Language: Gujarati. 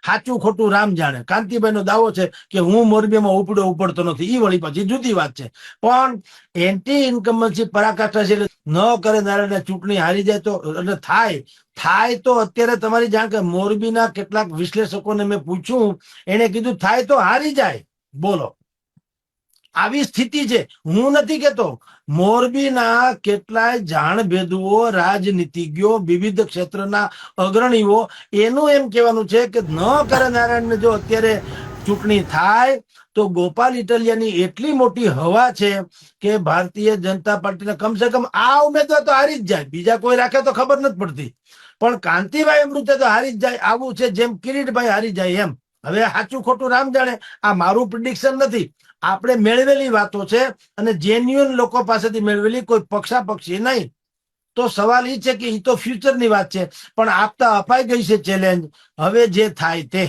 સાચું ખોટું રામ જાણે. કાંતિભાઈ નો દાવો છે કે હું મોરબીમાં ઉપડતો નથી, એ વળી પછી જુદી વાત છે. પણ એન્ટી ઇન્કમ્બન્સી પરાકાષ્ઠા છે, ન કરે નારાયણ ચૂંટણી હારી જાય તો થાય તો અત્યારે તમારી જાણ કે મોરબીના કેટલાક વિશ્લેષકોને મેં પૂછ્યું, એને કીધું થાય તો હારી જાય. બોલો, આવી સ્થિતિ છે. હું નથી કેતો, મોરબીના કેટલાય જાણભેદુઓ, રાજનીતિજ્ઞો, વિવિધ ક્ષેત્રના અગ્રણીઓ એનું એમ કહેવાનું છે કે ન કરે નારાયણને જો અત્યારે ચૂંટણી થાય તો ગોપાલ ઇટલિયાની એટલી મોટી હવા છે કે ભારતીય જનતા પાર્ટીને કમસે કમ આ ઉમેદવાર તો હારી જ જાય, બીજા કોઈ રાખે તો ખબર નથી પડતી, પણ કાંતિભાઈ અમૃતે તો હારી જ જાય. આવું છે જેમ કિરીટભાઈ હારી જાય એમ. હવે સાચું ખોટું રામ જાણે, આ મારું પ્રિડિક્શન નથી, આપણે મેળવેલી વાતો છે અને જેન્યુઅન લોકો પાસેથી મેળવેલી, કોઈ પક્ષાપક્ષી નહીં. તો સવાલ એ છે કે એ તો ફ્યુચરની વાત છે, પણ આપતા અપાઈ ગઈ છે ચેલેન્જ. હવે જે થાય તે.